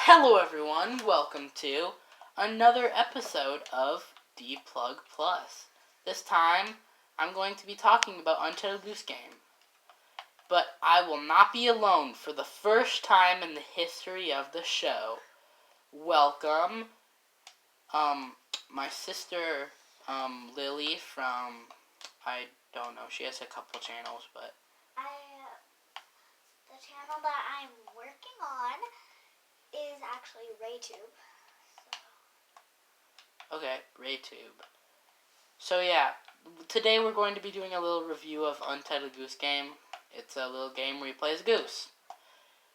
Hello everyone, welcome to another episode of D-Plug Plus. This time, I'm going to be talking about Untitled Goose Game. But I will not be alone for the first time in the history of the show. Welcome, my sister, Lily from, I don't know, she has a couple channels, but... The channel that I'm working on is actually RayTube. Okay, RayTube. So yeah, today we're going to be doing a little review of Untitled Goose Game. It's a little game where you play as a goose.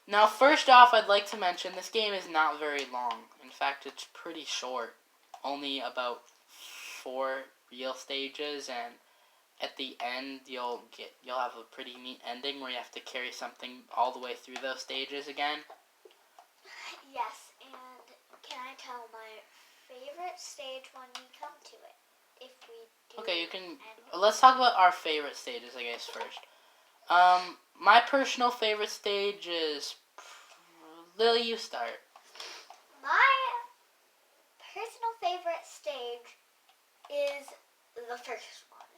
Now, first off, I'd like to mention this game is not very long. In fact, it's pretty short. Only about 4 real stages, and at the end, you'll have a pretty neat ending where you have to carry something all the way through those stages again. Yes, and can I tell my favorite stage when we come to it? If we do. Okay, you can. Let's talk about our favorite stages, I guess, first. My personal favorite stage is... Lily, you start. My personal favorite stage is the first one.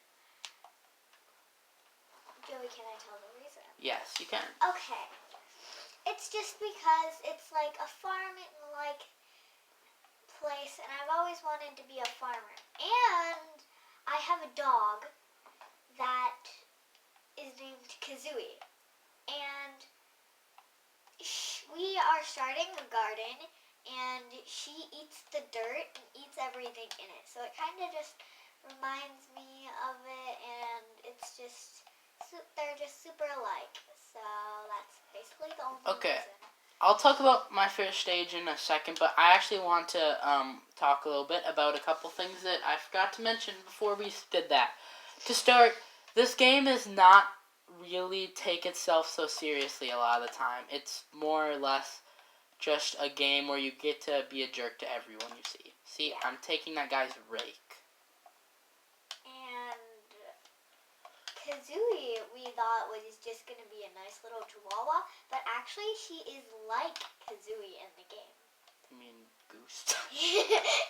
Joey, can I tell the reason? Yes, you can. Okay. It's just because it's like a farming-like place, and I've always wanted to be a farmer. And I have a dog that is named Kazooie. And we are starting a garden, and she eats the dirt and eats everything in it. So it kind of just reminds me of it, and it's just... they're just super alike, so that's basically the only reason. I'll talk about my favorite stage in a second, but I actually want to talk a little bit about a couple things that I forgot to mention before we did that. To start, this game is not really take itself so seriously a lot of the time. It's more or less just a game where you get to be a jerk to everyone you see. See, yeah. I'm taking that guy's rake. Kazooie, we thought was just going to be a nice little chihuahua, but actually she is like Kazooie in the game. You mean Goose?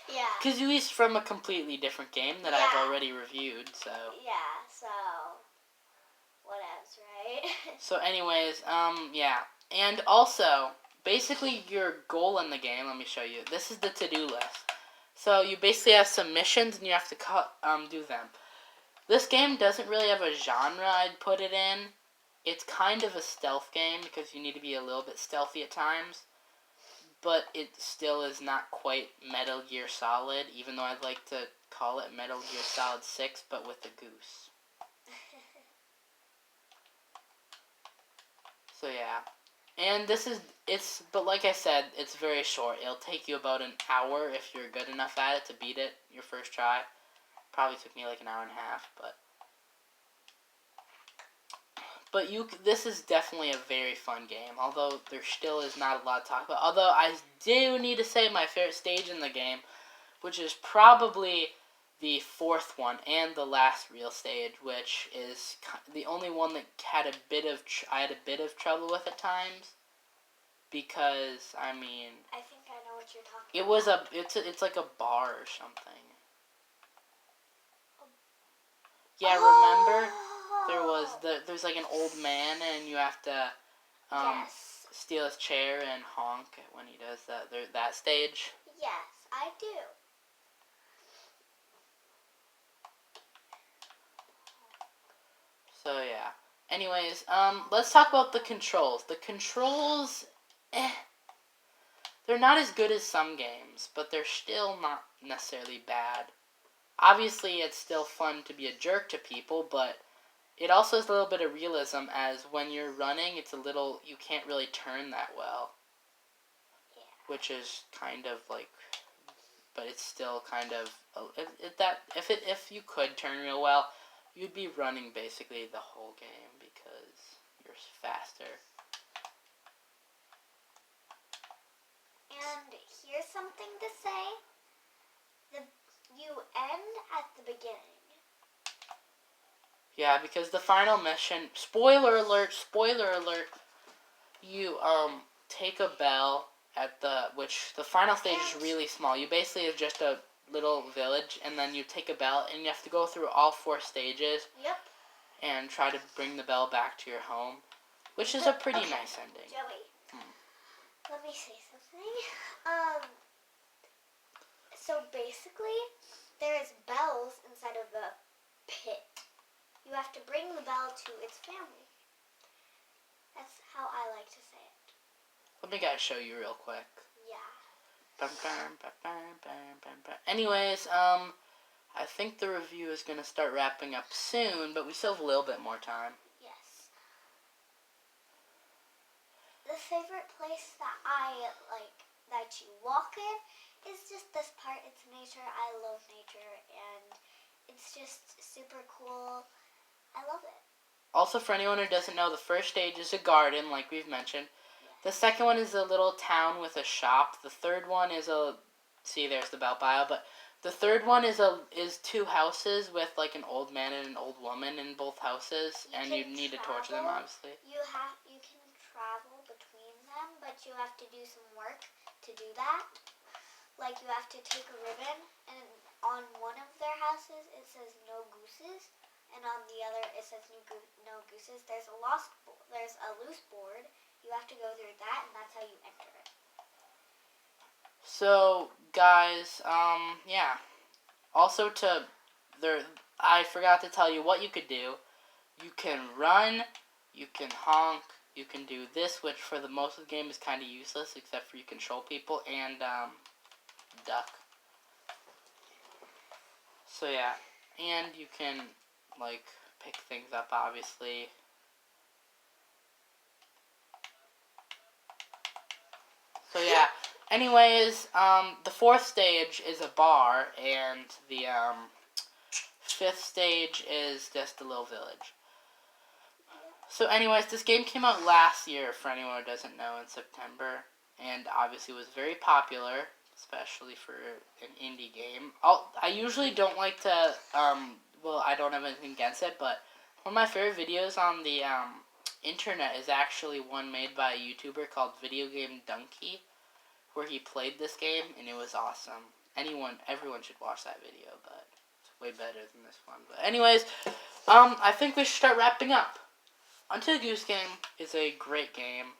Yeah. Kazooie's from a completely different game that I've already reviewed, so... Yeah, so... whatevs, right? So anyways, yeah. And also, basically your goal in the game, let me show you. This is the to-do list. So you basically have some missions and you have to do them. This game doesn't really have a genre I'd put it in. It's kind of a stealth game because you need to be a little bit stealthy at times. But it still is not quite Metal Gear Solid, even though I'd like to call it Metal Gear Solid 6, but with a goose. So yeah. And but like I said, it's very short. It'll take you about an hour if you're good enough at it to beat it your first try. Probably took me like an hour and a half, but this is definitely a very fun game, although there still is not a lot to talk about. Although I do need to say my favorite stage in the game, which is probably the 4th one and the last real stage, which is the only one that I had a bit of trouble with at times, because I mean, I think I know what you're talking about. It's like a bar or something. Yeah, remember? There's like an old man and you have to steal his chair and honk when he does that stage. Yes, I do. So yeah. Anyways, let's talk about the controls. The controls, they're not as good as some games, but they're still not necessarily bad. Obviously, it's still fun to be a jerk to people, but it also has a little bit of realism, as when you're running, you can't really turn that well. Yeah. Which is kind of like, but it's still kind of, if you could turn real well, you'd be running basically the whole game, because you're faster. And here's something to say. You end at the beginning. Yeah, because the final mission, spoiler alert, you take a bell which the final stage is really small. You basically is just a little village, and then you take a bell, and you have to go through all 4 stages. Yep. And try to bring the bell back to your home, which is a pretty nice ending. Joey, let me say something. So basically, there's bells inside of the pit. You have to bring the bell to its family. That's how I like to say it. Let me guys show you real quick. Yeah. Anyways, I think the review is going to start wrapping up soon, but we still have a little bit more time. Yes. The favorite place that I like that you walk in is just this part. It's nature. I love nature, and it's just super cool. I love it. Also, for anyone who doesn't know, the first stage is a garden, like we've mentioned. The second one is a little town with a shop. The third one is see, there's the bell pile, but the third one is 2 houses with like an old man and an old woman in both houses, and you need to torture them, obviously. You can travel between them, but you have to do some work to do that. Like you have to take a ribbon, and on one of their houses it says no gooses, and on the other it says no gooses. There's a loose board. You have to go through that, and that's how you enter it. So, guys, yeah. Also, I forgot to tell you what you could do. You can run, you can honk, you can do this, which for the most of the game is kind of useless, except for you control people, and, duck. So, yeah. And you can, like, pick things up, obviously. So, yeah. Anyways, the 4th stage is a bar, and the 5th stage is just a little village. So anyways, this game came out last year, for anyone who doesn't know, in September, and obviously was very popular, especially for an indie game. I usually don't like to, I don't have anything against it, but one of my favorite videos on the internet is actually one made by a YouTuber called Video Game Donkey, where he played this game, and it was awesome. Everyone should watch that video, but it's way better than this one. But anyways, I think we should start wrapping up. Untitled Goose Game is a great game.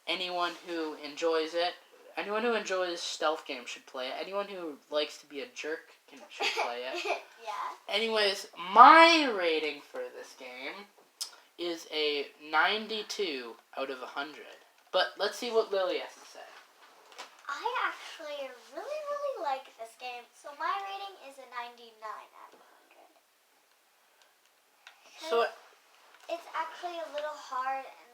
Anyone who enjoys it, anyone who enjoys stealth games should play it. Anyone who likes to be a jerk should play it. Yeah. Anyways, my rating for this game is a 92 out of 100. But let's see what Lily has to say. I actually really like this game, so my rating is a 99 out of 100. So it's actually a little hard, and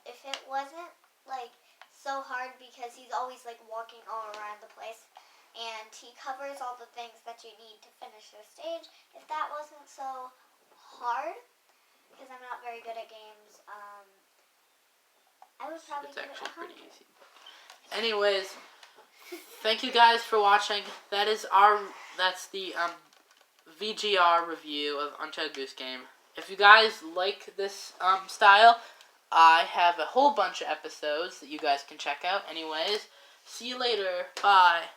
if it wasn't like so hard because he's always like walking all around the place, and he covers all the things that you need to finish the stage. If that wasn't so hard, because I'm not very good at games, I would probably give it 100. Pretty easy. Anyways, thank you guys for watching. That's the VGR review of Untitled Goose Game. If you guys like this style, I have a whole bunch of episodes that you guys can check out. Anyways, see you later. Bye.